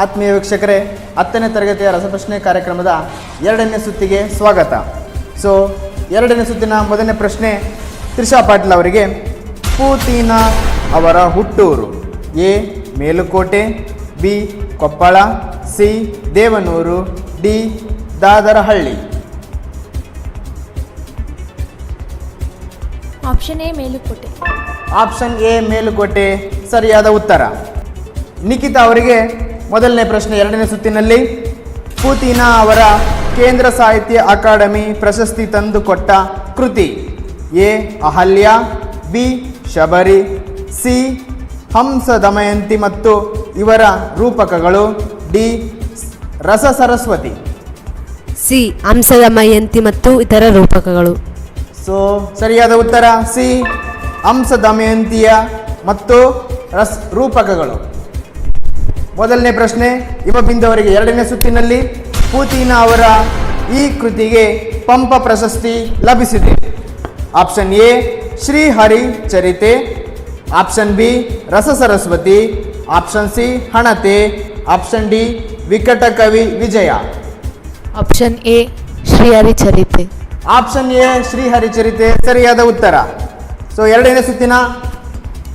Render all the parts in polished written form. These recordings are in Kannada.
ಆತ್ಮೀಯ ವೀಕ್ಷಕರೇ, 10ನೇ ತರಗತಿಯ ರಸಪ್ರಶ್ನೆ ಕಾರ್ಯಕ್ರಮದ 2ನೇ ಸುತ್ತಿಗೆ ಸ್ವಾಗತ. ಸೊ 2ನೇ ಸುತ್ತಿನ ಮೊದಲನೇ ಪ್ರಶ್ನೆ ತ್ರಿಷಾ ಪಾಟೀಲ್ ಅವರಿಗೆ. ಪೂತಿನ ಅವರ ಹುಟ್ಟೂರು A Melukote, B Koppal, C Devanur, D Dadarahalli. Option A Melukote. Option A Melukote ಸರಿಯಾದ ಉತ್ತರ. ನಿಖಿತಾ ಅವರಿಗೆ ಮೊದಲನೇ ಪ್ರಶ್ನೆ 2ನೇ ಸುತ್ತಿನಲ್ಲಿ. ಪೂತಿನ ಅವರ ಕೇಂದ್ರ ಸಾಹಿತ್ಯ ಅಕಾಡೆಮಿ ಪ್ರಶಸ್ತಿ ತಂದುಕೊಟ್ಟ ಕೃತಿ A Ahalya, B Shabari, C Hamsa Damayanti ಮತ್ತು ಇವರ ರೂಪಕಗಳು, ಡಿ ರಸ ಸರಸ್ವತಿ. ಸಿ ಹಂಸದಮಯಂತಿ ಮತ್ತು ಇತರ ರೂಪಕಗಳು. ಸೊ ಸರಿಯಾದ ಉತ್ತರ ಸಿ ಹಂಸ ದಮಯಂತಿಯ ಮತ್ತು ರೂಪಕಗಳು. ಮೊದಲನೇ ಪ್ರಶ್ನೆ ಹಿಮಬಿಂದು ಅವರಿಗೆ 2ನೇ ಸುತ್ತಿನಲ್ಲಿ. ಪೂತಿನ ಅವರ ಈ ಕೃತಿಗೆ ಪಂಪ ಪ್ರಶಸ್ತಿ ಲಭಿಸಿದೆ. Option A Shrihari Charite, option B Rasa Saraswati, option C Hanate, option D Vikata Kavi Vijaya. Option A Shrihari Charite. Option A Shrihari Charite ಸರಿಯಾದ ಉತ್ತರ. ಸೊ 2ನೇ ಸುತ್ತಿನ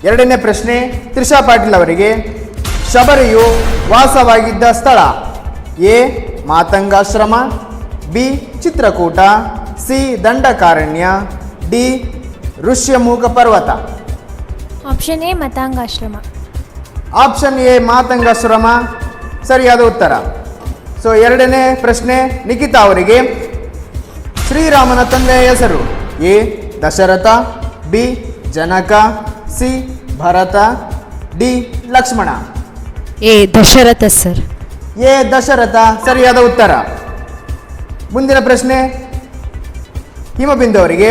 2ನೇ ಪ್ರಶ್ನೆ ತ್ರಿಷಾ ಪಾಟೀಲ್ ಅವರಿಗೆ. ಶಬರಿಯು ವಾಸವಾಗಿದ್ದ ಸ್ಥಳ A Matangashrama, B Chitrakoota, C Dandakaranya, D Rishyamukha Parvata. Option A Matangashrama. Option A Matangashrama ಸರಿಯಾದ ಉತ್ತರ. ಸೊ 2ನೇ ಪ್ರಶ್ನೆ ನಿಖಿತಾ ಅವರಿಗೆ. ಶ್ರೀರಾಮನ ತಂದೆಯ ಹೆಸರು A Dasharatha, B Janaka, C Bharata, D Lakshmana. A Dasharatha sir. A Dasharatha ಸರಿಯಾದ ಉತ್ತರ. ಮುಂದಿನ ಪ್ರಶ್ನೆ ಹಿಮಬಿಂದು ಅವರಿಗೆ.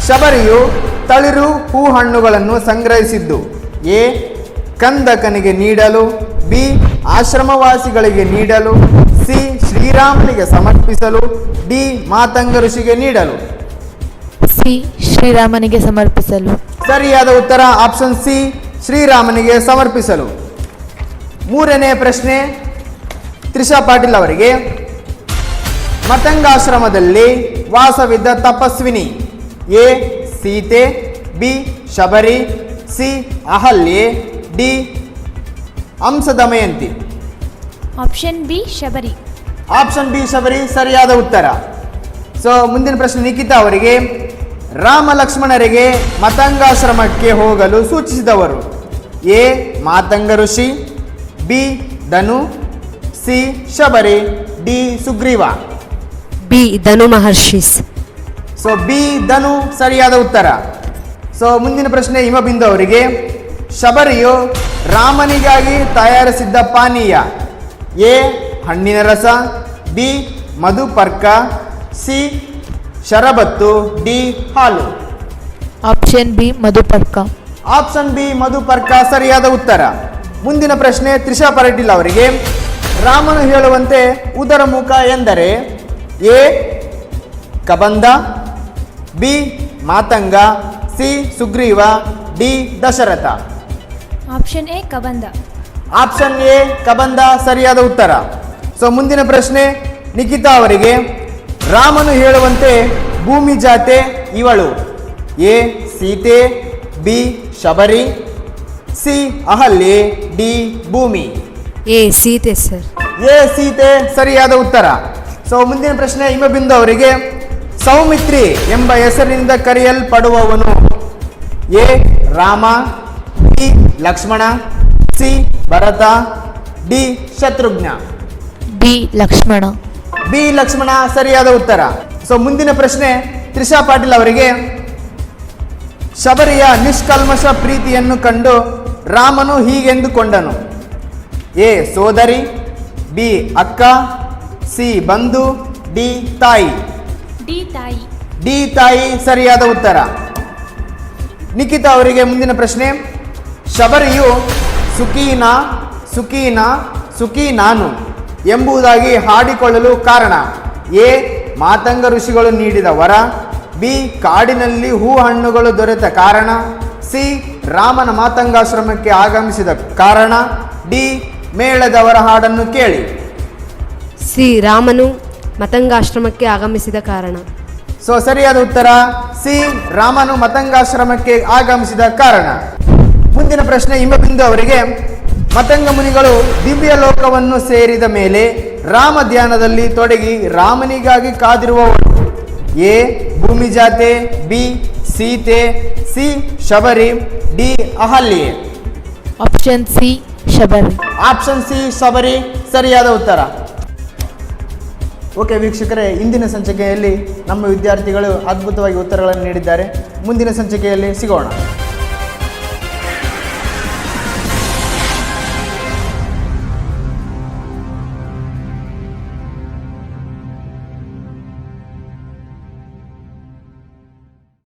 ಶಬರಿಯು ತಳಿರು ಹೂ ಹಣ್ಣುಗಳನ್ನು ಸಂಗ್ರಹಿಸಿದ್ದು ಎ ಕಂದಕನಿಗೆ ನೀಡಲು, ಬಿ ಆಶ್ರಮವಾಸಿಗಳಿಗೆ ನೀಡಲು, ಸಿ ಶ್ರೀರಾಮನಿಗೆ ಸಮರ್ಪಿಸಲು, ಡಿ ಮಾತಂಗ ಋಷಿಗೆ ನೀಡಲು. ಸಿ ಶ್ರೀರಾಮನಿಗೆ ಸಮರ್ಪಿಸಲು. ಸರಿಯಾದ ಉತ್ತರ ಆಪ್ಷನ್ ಸಿ ಶ್ರೀರಾಮನಿಗೆ ಸಮರ್ಪಿಸಲು. 3ನೇ ಪ್ರಶ್ನೆ ತ್ರಿಷಾ ಪಾಟೀಲ್ ಅವರಿಗೆ. ಮತಂಗಾಶ್ರಮದಲ್ಲಿ ವಾಸವಿದ್ದ ತಪಸ್ವಿನಿ A Sita, B Shabari, C Ahalya, D Hamsadamayanti. Option B Shabari. Option B Shabari ಸರಿಯಾದ ಉತ್ತರ. ಸೊ ಮುಂದಿನ ಪ್ರಶ್ನೆ ನಿಖಿತಾ ಅವರಿಗೆ. ರಾಮ ಲಕ್ಷ್ಮಣರಿಗೆ ಮತಂಗಾಶ್ರಮಕ್ಕೆ ಹೋಗಲು ಸೂಚಿಸಿದವರು ಎ ಮಾತಂಗ ಋಷಿ, B Danu, C Shabari, D Sugriva. B Danu ಮಹರ್ಷಿಸ್. ಸೊ ಬಿ ಧನು ಸರಿಯಾದ ಉತ್ತರ. ಸೊ ಮುಂದಿನ ಪ್ರಶ್ನೆ ಹಿಮಬಿಂದು ಅವರಿಗೆ. ಶಬರಿಯು ರಾಮನಿಗಾಗಿ ತಯಾರಿಸಿದ್ದ ಪಾನೀಯ ಎ ಹಣ್ಣಿನ ರಸ, ಬಿ ಮಧುಪರ್ಕ, ಸಿ ಶರಬತ್ತು, ಡಿ ಹಾಲು. ಆಪ್ಷನ್ ಬಿ ಮಧುಪರ್ಕ. ಆಪ್ಷನ್ ಬಿ ಮಧುಪರ್ಕ ಸರಿಯಾದ ಉತ್ತರ. ಮುಂದಿನ ಪ್ರಶ್ನೆ ತ್ರಿಷಾ ಪಾಟೀಲ್ ಅವರಿಗೆ. ರಾಮನು ಹೇಳುವಂತೆ ಉದರ ಮುಖ ಎಂದರೆ A Kabandha, B Matanga, C Sugriva, D Dasharatha. Option A Kabandha. Option A Kabandha ಸರಿಯಾದ ಉತ್ತರ. ಸೊ ಮುಂದಿನ ಪ್ರಶ್ನೆ ನಿಖಿತಾ ಅವರಿಗೆ. ರಾಮನು ಹೇಳುವಂತೆ ಭೂಮಿ ಜಾತೆ ಇವಳು A Sita, B Shabari, C Ahalya, D Bhumi. A Sita sir. A Sita ಸರಿಯಾದ ಉತ್ತರ. ಸೊ ಮುಂದಿನ ಪ್ರಶ್ನೆ ಹಿಮಬಿಂದು ಅವರಿಗೆ. ಸೌಮಿತ್ರಿ ಎಂಬ ಹೆಸರಿನಿಂದ ಕರೆಯಲ್ಪಡುವವನು A Rama, B Lakshmana, C Bharata, D Shatrughna. B Lakshmana. B Lakshmana ಸರಿಯಾದ ಉತ್ತರ. ಸೊ ಮುಂದಿನ ಪ್ರಶ್ನೆ ತ್ರಿಷಾ ಪಾಟೀಲ್ ಅವರಿಗೆ. ಶಬರಿಯ ನಿಷ್ಕಲ್ಮಶ ಪ್ರೀತಿಯನ್ನು ಕಂಡು ರಾಮನು ಹೀಗೆಂದುಕೊಂಡನು ಎ ಸೋದರಿ, ಬಿ ಅಕ್ಕ, ಸಿ ಬಂಧು, ಡಿ ತಾಯಿ. ಡಿ ತಾಯಿ. ಡಿ ತಾಯಿ ಸರಿಯಾದ ಉತ್ತರ. ನಿಖಿತಾ ಅವರಿಗೆ ಮುಂದಿನ ಪ್ರಶ್ನೆ. ಶಬರಿಯು ಸುಖೀನಾ ಸುಖೀನಾ ಸುಖಿ ನಾನು ಎಂಬುದಾಗಿ ಹಾಡಿಕೊಳ್ಳಲು ಕಾರಣ ಎ ಮಾತಂಗ ಋಷಿಗಳು ನೀಡಿದ ವರ, ಬಿ ಕಾಡಿನಲ್ಲಿ ಹೂ ಹಣ್ಣುಗಳು ದೊರೆತ ಕಾರಣ, ಸಿ ರಾಮನ ಮಾತಂಗಾಶ್ರಮಕ್ಕೆ ಆಗಮಿಸಿದ ಕಾರಣ, ಡಿ ಮೇಳದವರ ಹಾಡನ್ನು ಕೇಳಿ. ಸಿ ರಾಮನು ಮತಂಗಾಶ್ರಮಕ್ಕೆ ಆಗಮಿಸಿದ ಕಾರಣ. ಸೊ ಸರಿಯಾದ ಉತ್ತರ ಸಿ ರಾಮನು ಮತಂಗಾಶ್ರಮಕ್ಕೆ ಆಗಮಿಸಿದ ಕಾರಣ. ಮುಂದಿನ ಪ್ರಶ್ನೆ ಹಿಮಬಿಂದು ಅವರಿಗೆ. ಮತಂಗ ಮುನಿಗಳು ದಿವ್ಯ ಲೋಕವನ್ನು ಸೇರಿದ ಮೇಲೆ ರಾಮ ಧ್ಯಾನದಲ್ಲಿ ತೊಡಗಿ ರಾಮನಿಗಾಗಿ ಕಾದಿರುವವರು. A Bhumi Jate, B Sita, C Shabari, D Ahalya. Option C Shabari. Option C Shabari ಸರಿಯಾದ ಉತ್ತರ. ಓಕೆ ವೀಕ್ಷಕರೇ, ಇಂದಿನ ಸಂಚಿಕೆಯಲ್ಲಿ ನಮ್ಮ ವಿದ್ಯಾರ್ಥಿಗಳು ಅದ್ಭುತವಾಗಿ ಉತ್ತರಗಳನ್ನು ನೀಡಿದ್ದಾರೆ. ಮುಂದಿನ ಸಂಚಿಕೆಯಲ್ಲಿ ಸಿಗೋಣ.